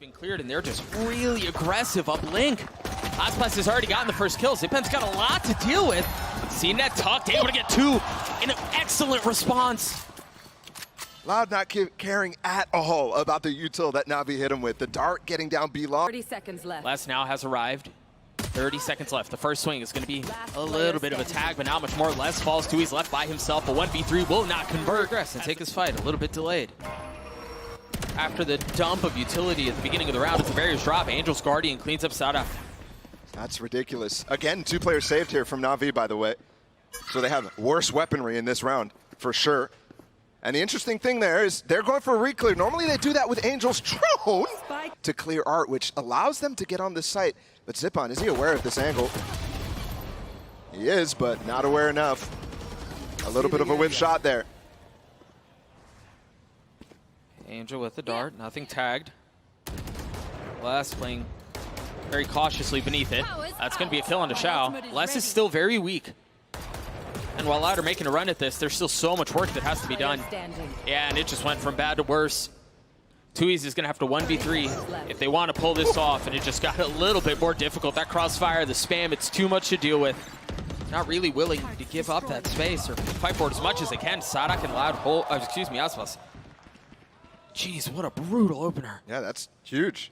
been cleared, and they're just really aggressive up link. Aspas has already gotten the first kill. Zyppan's got a lot to deal with. cNed tucked, able to get two in an excellent response. Loud not caring at all about the util that Navi hit him with. The dart getting down B long. 30 seconds left. Les now has arrived. 30 seconds left. The first swing is going to be a little bit of a tag, but not much more. Les falls to, he's left by himself. A 1v3 will not convert. Progress and take his fight, a little bit delayed. After the dump of utility at the beginning of the round, it's a various drop. Angel's Guardian cleans up Sada. That's ridiculous. Again, 2 players saved here from Navi, by the way. So they have worse weaponry in this round, for sure. And the interesting thing there is they're going for a re-clear. Normally they do that with Angel's drone to clear art, which allows them to get on this site. But Zyppan, is he aware of this angle? He is, but not aware enough. A little bit of a whiff shot there. Angel with the dart, nothing tagged. Les playing very cautiously beneath it. That's going to be a kill onto Shao. Les is still very weak. And while Loud are making a run at this, there's still so much work that has to be done. Yeah, and it just went from bad to worse. Tui's is going to have to 1v3 if they want to pull this off, and it just got a little bit more difficult. That crossfire, the spam, it's too much to deal with. Not really willing to give up that space or fight for it as much as they can. Sadak and Loud hold, Aspas. Jeez, what a brutal opener. Yeah, that's huge.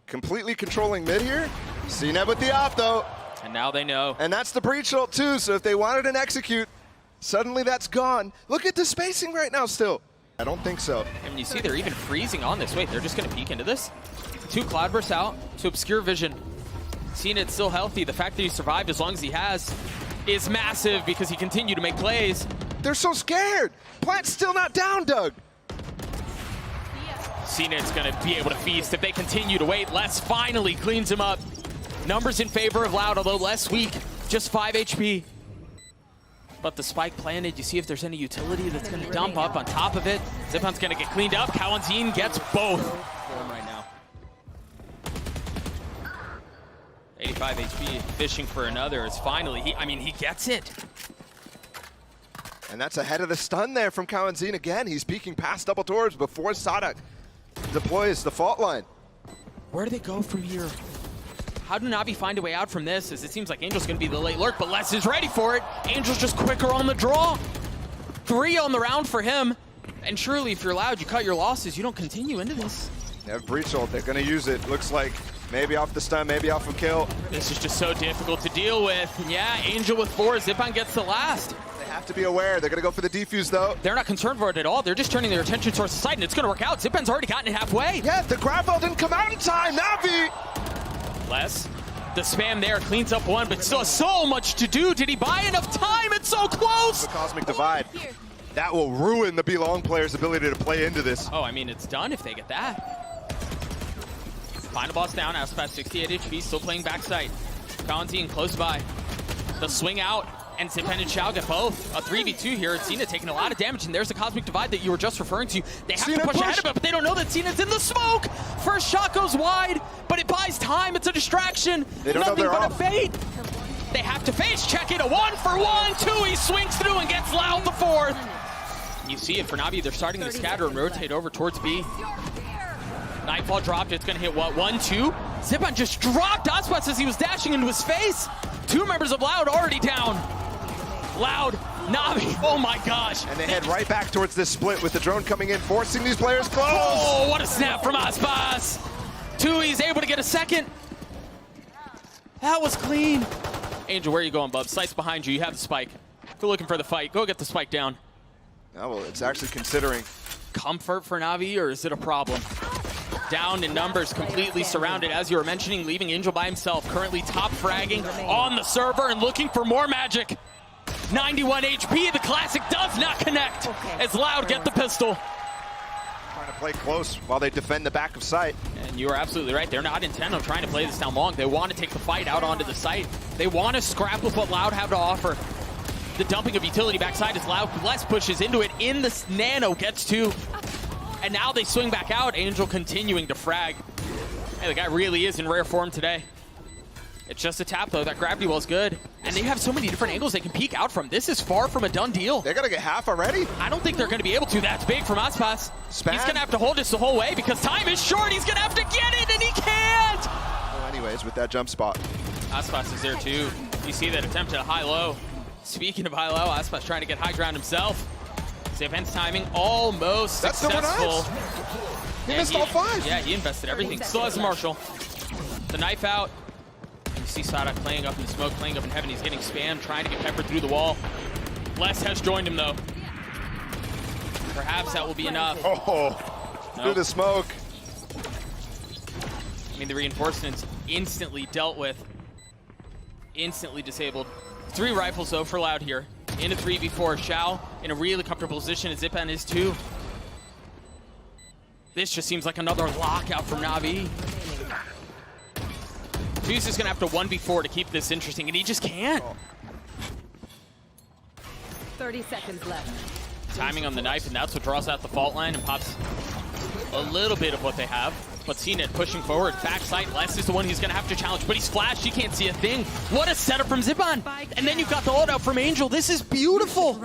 Completely controlling mid here. cNed with the op, though. And now they know. And that's the breach ult, too, so if they wanted an execute, suddenly that's gone. Look at the spacing right now still. I don't think so. And you see they're even freezing on this. Wait, they're just going to peek into this? 2 Cloudbursts out to obscure vision. cNed's still healthy. The fact that he survived as long as he has is massive because he continued to make plays. They're so scared. Plant's still not down, Doug. cNed's going to be able to feast if they continue to wait. Les finally cleans him up. Numbers in favor of Loud, although less weak, just 5 HP. But the spike planted, you see if there's any utility that's going to dump up on top of it. Zyppan's going to get cleaned up. Kawanzin gets both for him right now. 85 HP, fishing for another is finally, he gets it. And that's ahead of the stun there from Kawanzin again. He's peeking past double doors before Sadak deploys the fault line. Where do they go from here? How do Navi find a way out from this? As it seems like Angel's going to be the late lurk, but Les is ready for it. Angel's just quicker on the draw. 3 on the round for him. And surely if you're Loud, you cut your losses. You don't continue into this. They have breach ult. They're going to use it. Looks like maybe off the stun, maybe off a kill. This is just so difficult to deal with. Yeah, Angel with 4. Zyppan gets the last. They have to be aware. They're going to go for the defuse, though. They're not concerned for it at all. They're just turning their attention towards the side, and it's going to work out. Zyppan's already gotten it halfway. Yeah, the grab ball didn't come out in time. Navi! Les, the spam there cleans up 1, but still so much to do. Did he buy enough time? It's so close. The Cosmic Divide. That will ruin the B-Long player's ability to play into this. Oh, it's done if they get that. Final boss down, Aspas 68 HP, still playing backside. Kawanzin close by. The swing out, and Zyppan and Shao get both. A 3v2 here. cNed taking a lot of damage, and there's the Cosmic Divide that you were just referring to. They have to push ahead of it, but they don't know that cNed's in the smoke. First shot goes wide, but it buys time. It's a distraction. They don't Nothing know but off. a bait. They have to face check it. A 1-for-1. 2, he swings through and gets Loud the 4th. You see it for Navi. They're starting to scatter and rotate over towards B. Nightfall dropped. It's going to hit what? 1-2. Zyppan just dropped Aspas as he was dashing into his face. 2 members of Loud already down. Loud, Navi, oh my gosh. And they head right back towards this split with the drone coming in, forcing these players close. Oh, what a snap from Aspas. Tui's able to get a second. That was clean. Angel, where are you going, bub? Sight's behind you. You have the spike. If you're looking for the fight, go get the spike down. Oh, well, it's actually considering. Comfort for Navi, or is it a problem? Down in numbers, completely surrounded, as you were mentioning, leaving Angel by himself. Currently top fragging on the server and looking for more magic. 91 HP, the classic does not connect as Loud get the pistol. Trying to play close while they defend the back of site. And you are absolutely right. They're not intent on trying to play this down long. They want to take the fight out onto the site. They want to scrap with what Loud have to offer. The dumping of utility backside is Loud. Les pushes into it. In the nano gets 2. And now they swing back out. Angel continuing to frag. Hey, the guy really is in rare form today. It's just a tap, though. That gravity wall's good. And they have so many different angles they can peek out from. This is far from a done deal. They're going to get half already? I don't think they're going to be able to. That's big from Aspas. Span. He's going to have to hold this the whole way because time is short. He's going to have to get is with that jump spot. Aspas is there too. You see that attempt at a high-low. Speaking of high-low, Aspas trying to get high ground himself. Zyppan's timing almost That's successful. He missed all 5. Yeah, he invested everything. Still has a Marshall. The knife out. You see Sada playing up in the smoke, playing up in heaven. He's getting spammed, trying to get peppered through the wall. Les has joined him though. Perhaps that will be enough. Oh, through the smoke. I mean, the reinforcements instantly dealt with. Instantly disabled. 3 rifles though for Loud here. In a 3v4. Shao in a really comfortable position as Zyppan is too. This just seems like another lockout from Navi. He's just gonna have to 1v4 to keep this interesting, and he just can't. 30 seconds left. Timing on the knife, and that's what draws out the fault line and pops a little bit of what they have. But cNed pushing forward, backside. Les is the one who's gonna have to challenge, but he's flashed. He can't see a thing. What a setup from Zyppan! And then you've got the ult out from Angel. This is beautiful.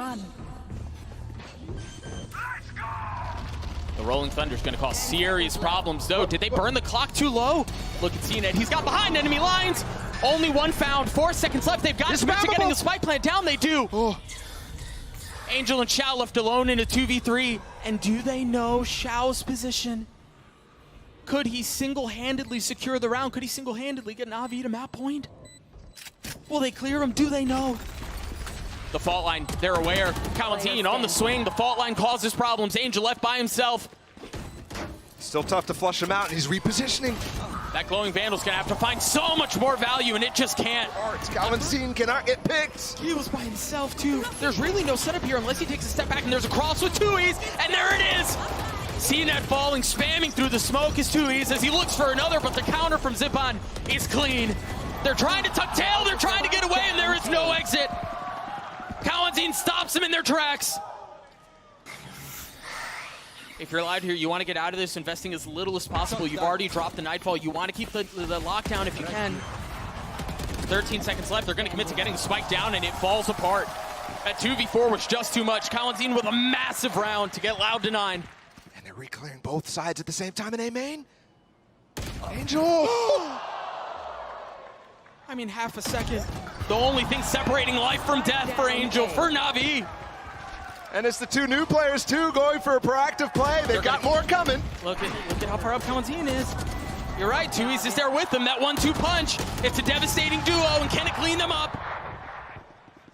The Rolling Thunder is going to cause serious problems, though. Did they burn the clock too low? Look at cNed. He's got behind enemy lines. Only 1 found. 4 seconds left. They've got to commit to getting the spike plant down. They do. Oh. Angel and Shao left alone in a 2v3. And do they know Shao's position? Could he single-handedly secure the round? Could he single-handedly get Navi to map point? Will they clear him? Do they know? The fault line, they're aware. Kalantin on the swing. The fault line causes problems. Angel left by himself. Still tough to flush him out, and he's repositioning. That glowing vandal's gonna have to find so much more value, and it just can't. Kalantin cannot get picked. He was by himself too. There's really no setup here unless he takes a step back, and there's a cross with 2Es, and there it is. cNed falling, spamming through the smoke is 2Es as he looks for another, but the counter from Zyppan is clean. They're trying to tuck tail, they're trying to get away, and there is no exit. Kalantin stops them in their tracks. If you're allowed here, you want to get out of this, investing as little as possible. You've already dropped the Nightfall. You want to keep the lockdown if you can. 13 seconds left. They're going to commit to getting the spike down, and it falls apart. That 2v4 was just too much. Kalantin with a massive round to get Loud to 9. And they're reclearing both sides at the same time in A main. Angel! I mean, half a second. The only thing separating life from death for Angel, for Navi. And it's the 2 new players, too, going for a proactive play. They've got more coming. Look at how far up Kalantin is. You're right, 2Es is there with them. That 1-2 punch. It's a devastating duo, and can it clean them up?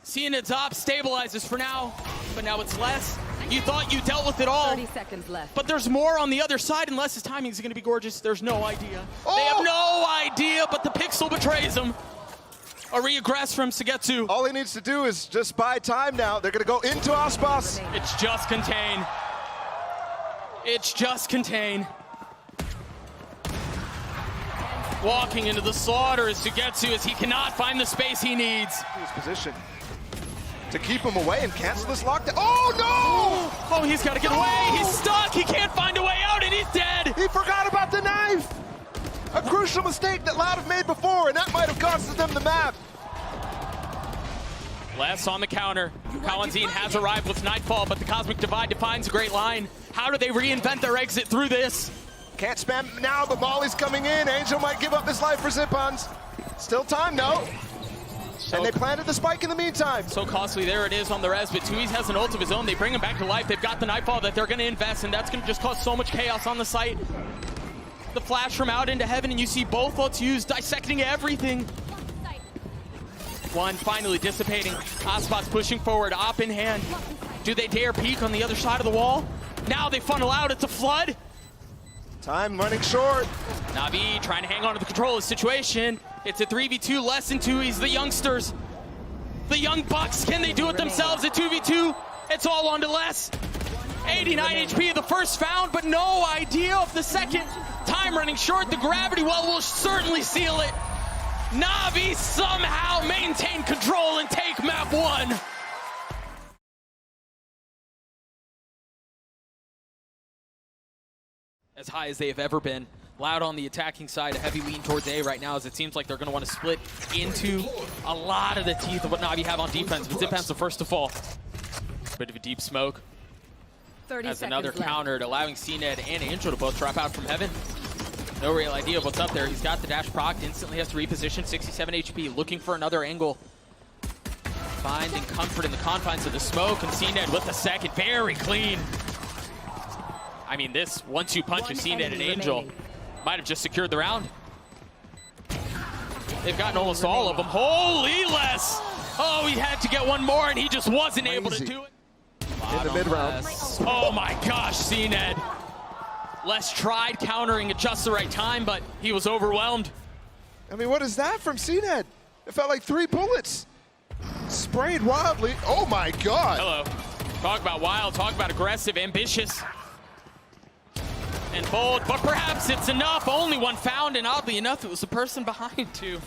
cNed's op stabilizes for now, but now it's less. You thought you dealt with it all. 30 seconds left. But there's more on the other side, and Les's timing is going to be gorgeous. There's no idea. Oh! They have no idea, but the pixel betrays them. A regress from SUYGETSU. All he needs to do is just buy time now. They're going to go into Aspas. It's just contain. It's just contain. Walking into the slaughter is SUYGETSU as he cannot find the space he needs. His position to keep him away and cancel this lockdown. Oh, no! Oh, he's got to get away. He's stuck. He can't find a way out, and he's dead. He forgot about the knife. A crucial mistake that Loud have made before, and that might have costed them the map. Les on the counter. Kalantin has arrived with Nightfall, but the Cosmic Divide defines a great line. How do they reinvent their exit through this? Can't spam now, but Molly's coming in. Angel might give up his life for Zyppan's. Still time, though. And they planted the spike in the meantime. So costly, there it is on the res, but 2Es has an ult of his own. They bring him back to life. They've got the Nightfall that they're going to invest, and that's going to just cause so much chaos on the site. The flash from out into heaven, and you see both ults used, dissecting everything. One finally dissipating. Aspas pushing forward, op in hand. Do they dare peek on the other side of the wall? Now they funnel out, it's a flood. Time running short. Navi trying to hang on to the control of the situation. It's a 3v2, less than 2Es, the youngsters. The young bucks, can they do it themselves at 2v2? It's all on to Les. 89 HP, the first found, but no idea of the second. Time running short, the gravity well will certainly seal it. Navi somehow maintain control and take map 1. As high as they have ever been. Loud on the attacking side, a heavy lean towards A right now as it seems like they're going to want to split into a lot of the teeth of what Navi have on defense, but Zyppan's the first to fall. Bit of a deep smoke. 30 as another countered, allowing cNed and Angel to both drop out from heaven. No real idea of what's up there. He's got the dash procced, instantly has to reposition, 67 HP, looking for another angle. Finding comfort in the confines of the smoke, and cNed with the second, very clean. I mean, this 1-2 punch of cNed and Angel might have just secured the round. They've gotten almost all of them. Holy Les! Oh, he had to get one more, and he just wasn't able to do it. In the mid-round. Oh my gosh, cNed. Les tried countering at just the right time, but he was overwhelmed. I mean, what is that from cNed? It felt like 3 bullets. Sprayed wildly. Oh my God. Hello. Talk about wild, talk about aggressive, ambitious, and bold, but perhaps it's enough. Only one found, and oddly enough, it was the person behind too.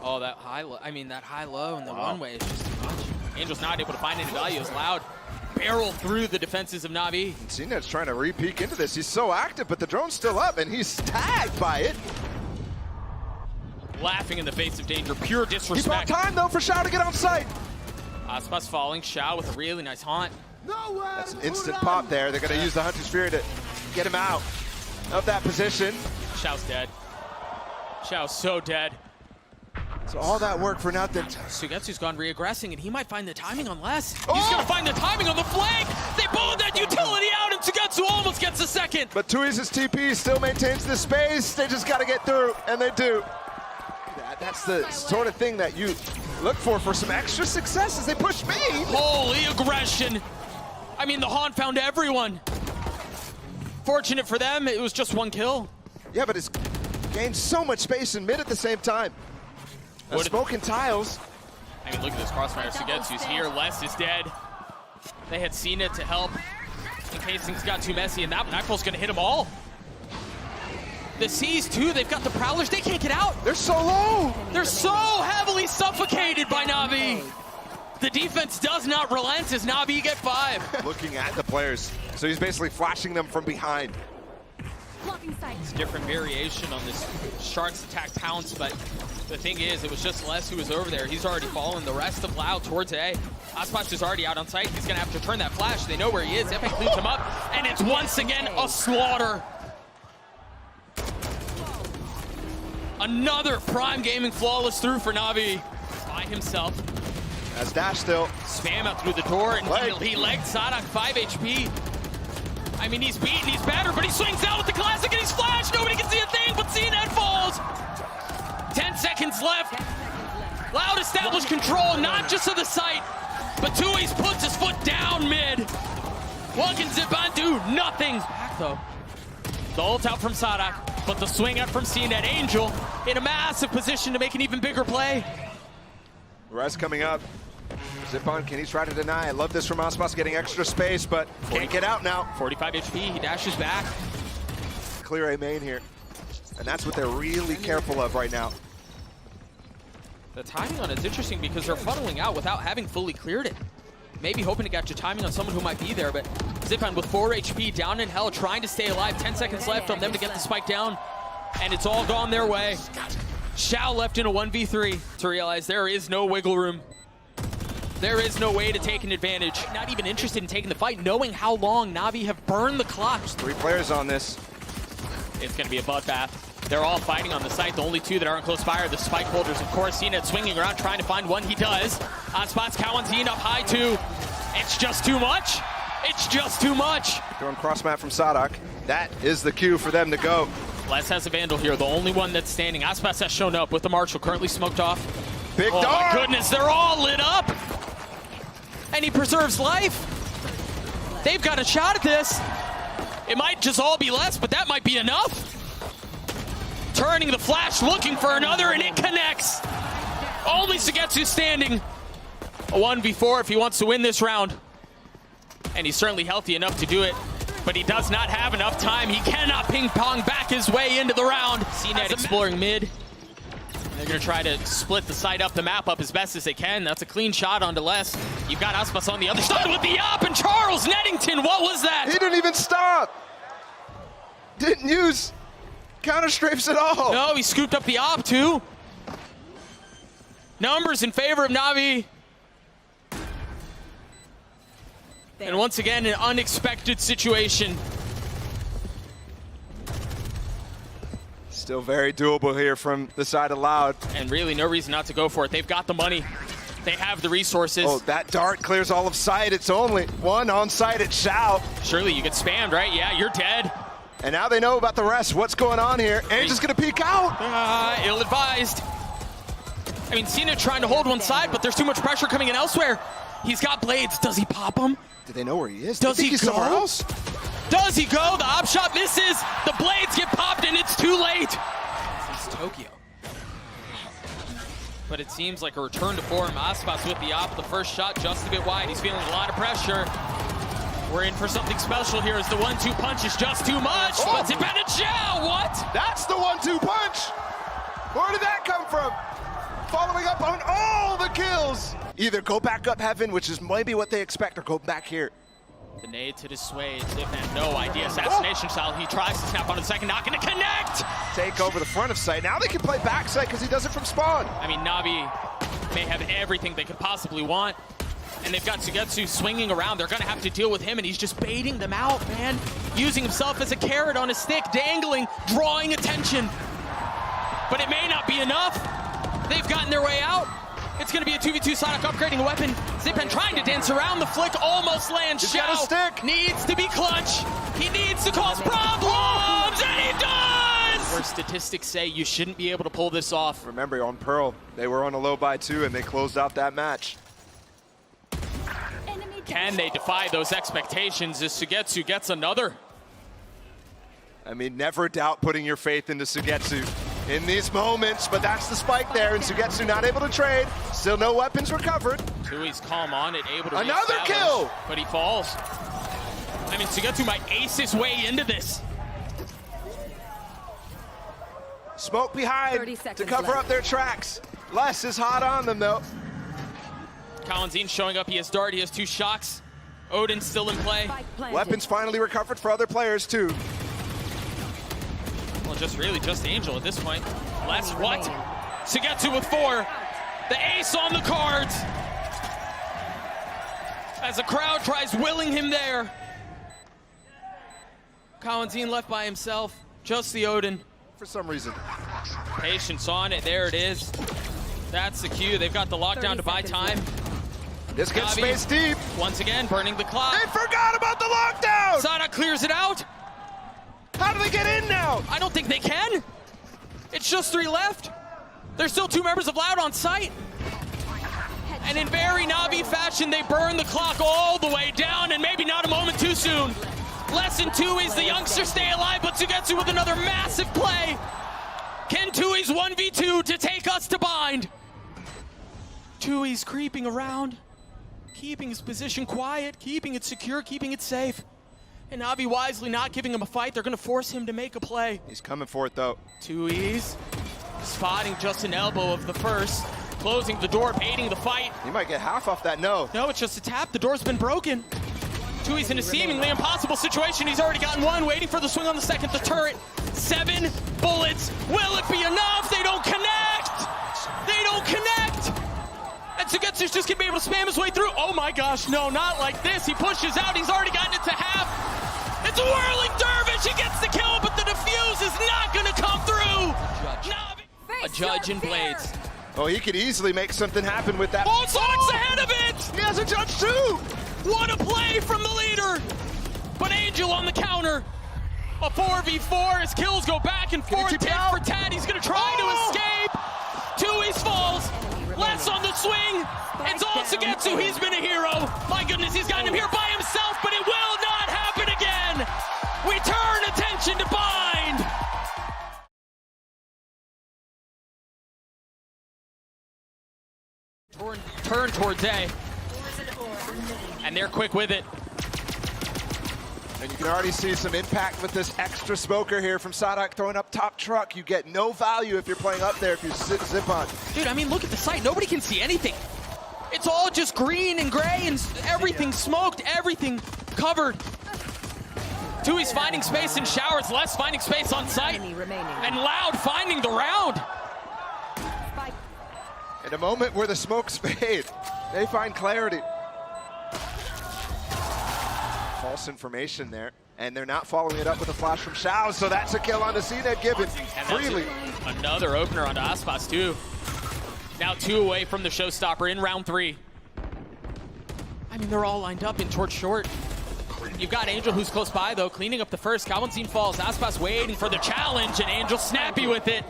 Oh, that high-low, that high-low and the one-way is just too much. Angel's not able to find any value. It's loud. Barrel through the defenses of Navi. cNed's trying to re-peek into this. He's so active, but the drone's still up, and he's tagged by it. Laughing in the face of danger. Pure disrespect. He bought time, though, for Shao to get on site. Aspas falling. Shao with a really nice haunt. That's an instant pop there. They're going to use the Hunter Sphere to get him out of that position. Shao's dead. Shao's so dead. So all that work for nothing. SUYGETSU's gone re-aggressing, and he might find the timing on Les. He's going to find the timing on the flank. They bowled that utility out, and SUYGETSU almost gets a second. But Tui's TP still maintains the space. They just got to get through, and they do. That's the sort of thing that you look for some extra success as they push me. Holy aggression. I mean, the haunt found everyone. Fortunate for them, it was just one kill. Yeah, but it's gained so much space in mid at the same time. Smoking tiles. I mean, look at this crossfire. SUYGETSU's here. Les is dead. They had cNed to help in case things got too messy, and that Nightfall's going to hit them all. The C's, too, they've got the Prowlers. They can't get out. They're so low. They're so heavily suffocated by Navi. The defense does not relent as Navi get 5. Looking at the players. So he's basically flashing them from behind. It's a different variation on this Sharks attack pounce, but the thing is, it was just Les who was over there. He's already fallen. The rest of Lau towards A. Aspas is already out on site. He's going to have to turn that flash. They know where he is. Epic cleans him up, and it's once again a slaughter. Another Prime Gaming flawless through for Navi by himself. That's Dash still. Spam out through the door, and he legged Sadak 5 HP. I mean, he's beaten, he's battered, but he swings out with the classic, and he's flashed. Nobody can see a thing, but cNed falls. 10 seconds left. Loud established control, not just of the site, but Tui's puts his foot down mid. What can Zyppan do? Nothing. Back though. The ult out from Sadak, but the swing out from cNed. Angel in a massive position to make an even bigger play. Res coming up. Zyppan, can he try to deny? I love this from Aspas, getting extra space, but can't get out now. 45 HP, he dashes back. Clear A main here. And that's what they're really careful of right now. The timing on it's interesting because they're funneling out without having fully cleared it. Maybe hoping to catch a timing on someone who might be there, but Zyppan with 4 HP, down in hell, trying to stay alive. 10 seconds left on them to get the spike down, and it's all gone their way. Shao left in a 1v3 to realize there is no wiggle room. There is no way to take an advantage. Not even interested in taking the fight, knowing how long Navi have burned the clock. There's 3 players on this. It's going to be a bloodbath. They're all fighting on the site. The only 2 that aren't close fire are the spike holders. Of course, cNed swinging around trying to find one. He does. On spots, Cowan's up high too. It's just too much. It's just too much. Throwing cross map from Sadak. That is the cue for them to go. Les has a Vandal here, the only one that's standing. Aspas has shown up with the Marshall, currently smoked off. Big oh dart. My goodness, they're all lit up. And he preserves life. They've got a shot at this. It might just all be Les, but that might be enough. Turning the flash, looking for another, and it connects. Only SUYGETSU standing. A 1v4 if he wants to win this round. And he's certainly healthy enough to do it. But he does not have enough time. He cannot ping-pong back his way into the round. cNed exploring mid. They're going to try to split the site up, the map up as best as they can. That's a clean shot onto Les. You've got Aspas on the other side with the up, and Charles Neddington, what was that? He didn't even stop. Didn't use counter strafes at all. No, he scooped up the op too. Numbers in favor of Navi. And once again, an unexpected situation. Still very doable here from the side of Loud. And really no reason not to go for it. They've got the money. They have the resources. Oh, that dart clears all of sight. It's only one on site at Shao. Surely you get spammed, right? Yeah, you're dead. And now they know about the rest. What's going on here? Angel's gonna peek out. Ill-advised. I mean, cNed trying to hold one side, but there's too much pressure coming in elsewhere. He's got blades. Does he pop them? Do they know where he is? Does he he's go? somewhere else? Does he go? The op shot misses. The blades get popped, and it's too late. It's Tokyo. But it seems like a return to form. Aspas with the op. The first shot just a bit wide. He's feeling a lot of pressure. We're in for something special here as the 1-2 punch is just too much. Oh. But Zyppan and Shao, what? That's the 1-2 punch. Where did that come from? Following up on all the kills. Either go back up heaven, which is maybe what they expect, or go back here. The nade to dissuade. Zyppan, no idea. Assassination style. He tries to snap on the second, not going to connect. Take over the front of site. Now they can play backside because he does it from spawn. I mean, Navi may have everything they could possibly want. And they've got SUYGETSU swinging around. They're going to have to deal with him, and he's just baiting them out, man. Using himself as a carrot on a stick, dangling, drawing attention. But it may not be enough. They've gotten their way out. It's going to be a 2v2 Sonic upgrading a weapon. Zyppan trying to dance around. The flick almost lands. He's got a stick. Needs to be clutch. He needs to cause problems, and he does! Where statistics say you shouldn't be able to pull this off. Remember, on Pearl, they were on a low by 2, and they closed out that match. Can they defy those expectations as SUYGETSU gets another? I mean, never doubt putting your faith into SUYGETSU in these moments, but that's the spike there, and SUYGETSU not able to trade. Still no weapons recovered. Tui's calm on it, able to another reestablish, kill! But he falls. I mean, SUYGETSU might ace his way into this. Smoke behind to cover up their tracks. Less is hot on them, though. Kalenzin's showing up. He has dart. He has 2 shocks. Odin's still in play. Weapons finally recovered for other players, too. Well, just Angel at this point. Less what? SUYGETSU with 4. The ace on the cards. As the crowd tries willing him there. Kalenzin left by himself. Just the Odin. For some reason. Patience on it. There it is. That's the cue. They've got the lockdown to buy time. This gets Navi, space deep. Once again, burning the clock. They forgot about the lockdown! Sada clears it out. How do they get in now? I don't think they can. It's just 3 left. There's still 2 members of Loud on site. And in very Navi fashion, they burn the clock all the way down, and maybe not a moment too soon. Less than 2 is the youngster stay alive, but SUYGETSU with another massive play. Can Tui's 1v2 to take us to bind? Tui's creeping around, keeping his position quiet, keeping it secure, keeping it safe. And Navi wisely not giving him a fight. They're going to force him to make a play. He's coming for it, though. Tui's spotting just an elbow of the first, closing the door, baiting the fight. He might get half off that no. No, it's just a tap. The door's been broken. Tui's in a seemingly impossible situation. He's already gotten 1, waiting for the swing on the second. The turret, 7 bullets. Will it be enough? They don't connect. They don't connect. And SUYGETSU's just gonna be able to spam his way through. Oh my gosh, no, not like this. He pushes out. He's already gotten it to half. It's a whirling dervish. He gets the kill, but the defuse is not gonna come through. A judge in blades. Oh, he could easily make something happen with that. Oh, Sonic's ahead of it. He has a judge too. What a play from the leader! But Angel on the counter. A 4v4, his kills go back and forth. Tit for tat, he's gonna try to escape. Tui's falls. Less on the swing. It's all SUYGETSU, he's been a hero. My goodness, he's gotten him here by himself, but it will not happen again. We turn attention to bind. Turn towards A. And they're quick with it. And you can already see some impact with this extra smoker here from Sadak throwing up top truck. You get no value if you're playing up there if you Zyppan. Dude, I mean, look at the site. Nobody can see anything. It's all just green and gray and everything smoked, everything covered. Tui's finding space in showers, Less finding space on site. And Loud finding the round. In a moment where the smoke's fade, they find clarity. False information there. And they're not following it up with a flash from Shao, so that's a kill onto cNed given freely. Another opener onto Aspas too. Now 2 away from the showstopper in round 3. I mean, they're all lined up in towards short. You've got Angel, who's close by though, cleaning up the first. Calvin falls. Aspas waiting for the challenge, and Angel snappy with it.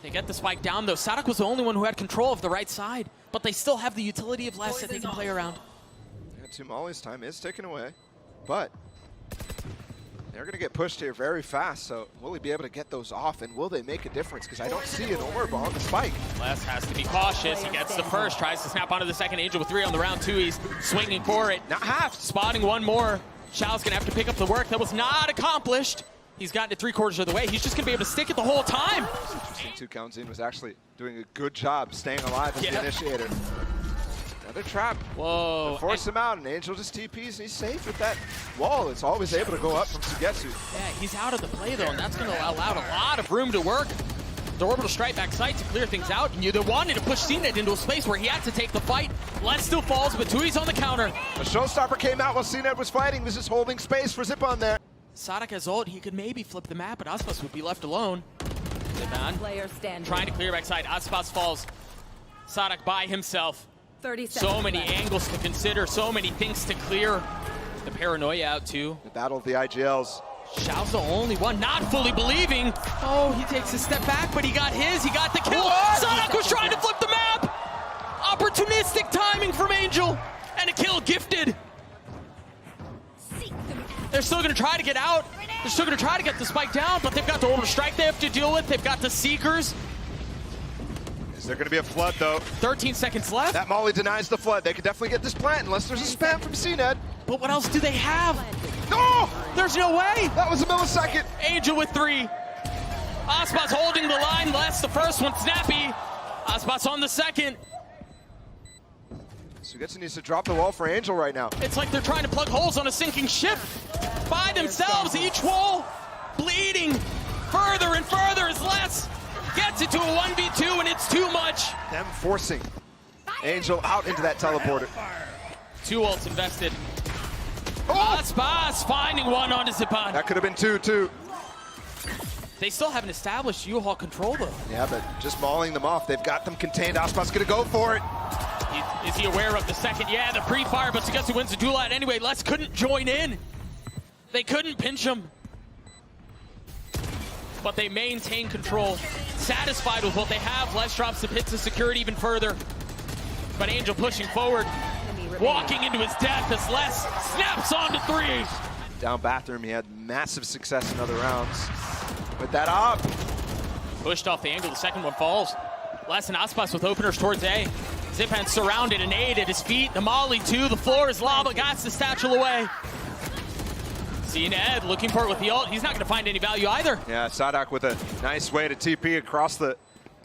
They get the spike down though. Sadak was the only one who had control of the right side, but they still have the utility of less that they can play around. Two Molly's time is taken away, but they're going to get pushed here very fast, so will he be able to get those off, and will they make a difference? Because I don't see an orb on the spike. Les has to be cautious. He gets the first, tries to snap onto the second. Angel with 3 on the round 2. He's swinging for it. Not half. Spotting one more. Shao's going to have to pick up the work that was not accomplished. He's gotten it 3/4 of the way. He's just going to be able to stick it the whole time. 2 counts in was actually doing a good job staying alive as the initiator. Another trap. Whoa. To force him out, and Angel just TPs, and he's safe with that wall. It's always able to go up from SUYGETSU. Yeah, he's out of the play, though, and that's going to allow a lot of room to work. The orbital strike back sight to clear things out, and they wanted to push cNed into a space where he had to take the fight. Les still falls, but Tui's on the counter. The showstopper came out while cNed was fighting. This is holding space for Zyppan there. Sadak has ult. He could maybe flip the map, but Aspas would be left alone. Zyppan trying to clear back side. Aspas falls. Sadak by himself. 30 seconds so many left. angles to consider, so many things to clear. The paranoia out too. The battle of the IGLs. Shao's the only one not fully believing. Oh, he takes a step back, but he got his. He got the kill. Sadak was trying to flip the map. Opportunistic timing from Angel, and a kill gifted. They're still going to try to get out. They're still going to try to get the spike down, but they've got the orbital strike they have to deal with. They've got the Seekers. Is there going to be a flood, though? 13 seconds left. That Molly denies the flood. They could definitely get this plant unless there's a spam from cNed. But what else do they have? No! There's no way. That was a millisecond. Angel with 3. Aspas holding the line. Les, the first one, snappy. Aspas on the second. SUYGETSU needs to drop the wall for Angel right now. It's like they're trying to plug holes on a sinking ship. By themselves, each wall bleeding further and further as Les gets it to a 1v2, and it's too much. Them forcing Angel out into that teleporter. 2 ults invested. Oh! Aspas finding one onto Zyppan. That could have been 2, too. They still haven't established U-Haul control, though. Yeah, but just mauling them off. They've got them contained. Aspas going to go for it. Is he aware of the second? Yeah, the pre-fire, but SUYGETSU wins the duel out anyway. Les couldn't join in. They couldn't pinch him. But they maintain control. Satisfied with what they have, Les drops the pits of security even further. But Angel pushing forward, walking into his death as Les snaps onto 3. Down bathroom, he had massive success in other rounds. With that up. Pushed off the angle, the second one falls. Les and Aspas with openers towards A. Zyppan surrounded, an aid at his feet. The Molly too, the floor is lava, got the satchel away. cNed looking for it with the ult. He's not going to find any value either. Yeah, Sadak with a nice way to TP across the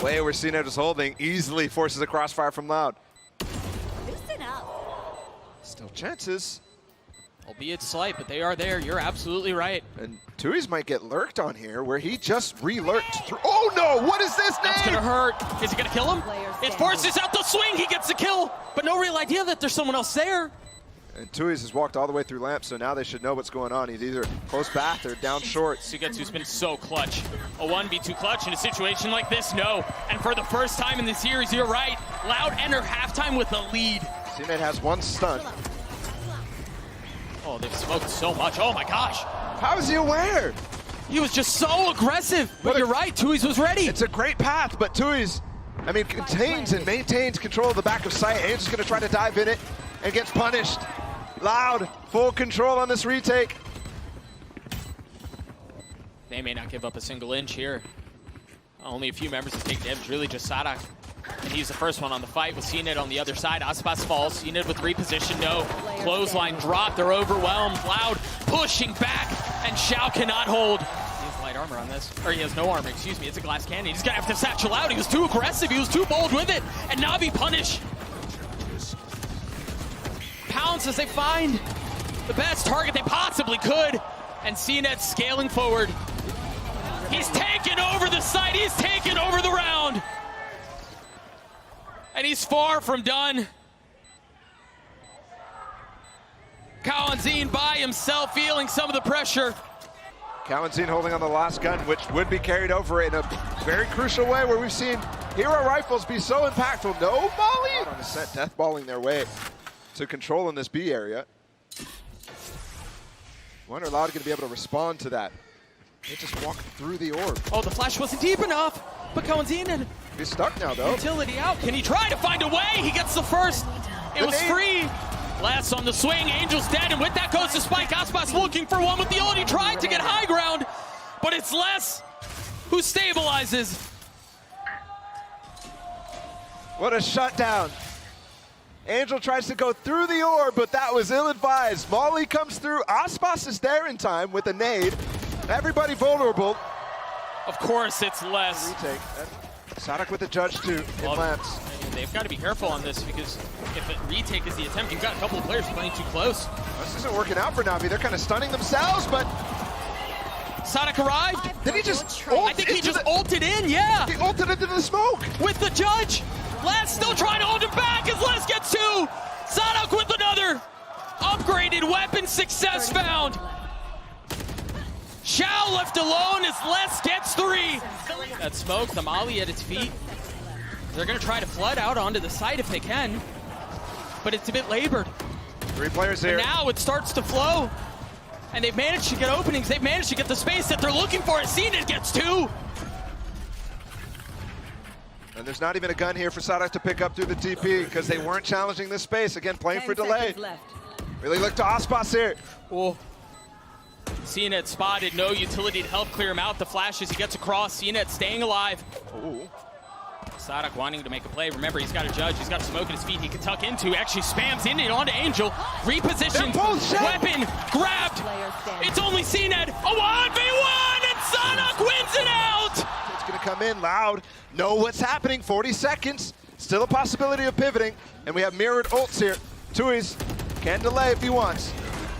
way where cNed is holding. Easily forces a crossfire from Loud. Listen up. Still chances. Albeit slight, but they are there. You're absolutely right. And Tui's might get lurked on here where he just re-lurked through. Oh no, what is this name? That's going to hurt. Is he going to kill him? It forces out the swing. He gets the kill, but no real idea that there's someone else there. And Tui's has walked all the way through lamp, so now they should know what's going on. He's either close bath or down short. SUYGETSU's been so clutch. A 1v2 clutch in a situation like this, no. And for the first time in the series, you're right. Loud enter halftime with a lead. cNed has 1 stun. Oh, they've smoked so much. Oh my gosh. How is he aware? He was just so aggressive. But you're right, Tui's was ready. It's a great path, but Tui's, I mean, contains and maintains control of the back of sight. Angel's going to try to dive in it and gets punished. Loud, full control on this retake. They may not give up a single inch here. Only a few members to take damage, really just Sadak. And he's the first one on the fight with cNed on the other side. Aspas falls, cNed with reposition, no. Clothesline drop, they're overwhelmed. Loud pushing back, and Shao cannot hold. He has light armor on this, or he has no armor, excuse me, it's a glass cannon. He's gonna have to satchel out, he was too aggressive, he was too bold with it. And Navi punish. Pounce as they find the best target they possibly could. And cNed scaling forward. He's taken over the site, he's taken over the round. And he's far from done. cNed by himself, feeling some of the pressure. cNed holding on the last gun, which would be carried over in a very crucial way where we've seen hero rifles be so impactful. No molly on the set, deathballing their way to control in this B area. Wonder Loud going to be able to respond to that. They just walked through the orb. Oh, the flash wasn't deep enough, but cNed He's stuck now, though. utility out. Can he try to find a way? He gets the first. It was free. Less on the swing. Angel's dead, and with that goes to Spike. Aspas looking for one with the ult. He tried to get high ground, but it's Less who stabilizes. What a shutdown. Angel tries to go through the orb, but that was ill-advised. Molly comes through. Aspas is there in time with a nade. Everybody vulnerable. Of course, it's Less. Retake. Sadak with the judge, too, in lamps. They've got to be careful on this because if a retake is the attempt, you've got a couple of players playing too close. This isn't working out for Navi. They're kind of stunning themselves, but... Sadak arrived. Did he just ult? I think he just ulted in, yeah. He ulted into the smoke. With the judge. Less still trying to hold him back as Less gets two. Sadak with another upgraded weapon, success found. Shao left alone as Less gets three. That smoke, the molly at its feet. They're going to try to flood out onto the site if they can, but it's a bit labored. 3 players here. And now it starts to flow, and they've managed to get openings. They've managed to get the space that they're looking for. cNed gets two. And there's not even a gun here for Sadak to pick up through the TP because they weren't challenging this space. Again, playing for delay. Really look to Aspas here. Oh. cNed spotted, no utility to help clear him out. The flashes, he gets across. cNed staying alive. Ooh. Sadak wanting to make a play. Remember, he's got a judge. He's got smoke at his feet. He can tuck into. Actually spams in it onto Angel. Repositioned. Weapon grabbed. It's only cNed. A 1v1 and Sadak wins it out. It's going to come in loud. Know what's happening. 40 seconds. Still a possibility of pivoting. And we have mirrored ults here. Tui's can delay if he wants.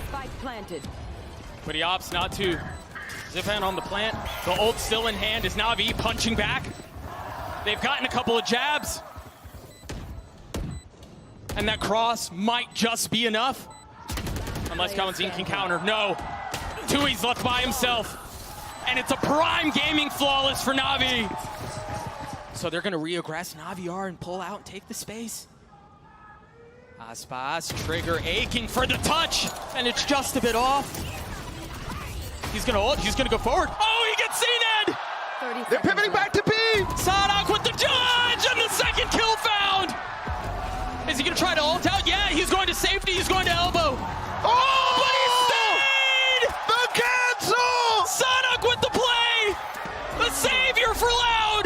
Spike planted. But he opts not to. Zyppan on the plant. The ult still in hand. Is Navi punching back? They've gotten a couple of jabs. And that cross might just be enough. Unless cNed can counter. No. Tui's left by himself. And it's a prime gaming flawless for Navi. So they're going to reaggress Navi R and pull out and take the space. Aspas, trigger aching for the touch. And it's just a bit off. He's going to ult. He's going to go forward. Oh, he gets cNed! They're pivoting back to B! Sadak with the judge and the second kill found! Is he gonna try to ult out? Yeah, he's going to safety, he's going to elbow. Oh! But he stayed! The cancel! Sadak with the play! The savior for Loud!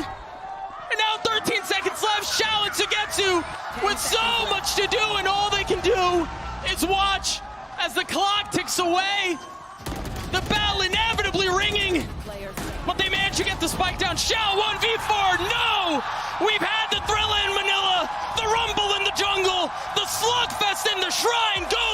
And now 13 seconds left, Shao and SUYGETSU with so much to do, and all they can do is watch as the clock ticks away. The bell inevitably ringing. But they managed to get the spike down. Shao 1v4, no! We've had the thrill in Manila, the rumble in the jungle, the slugfest in the shrine. Go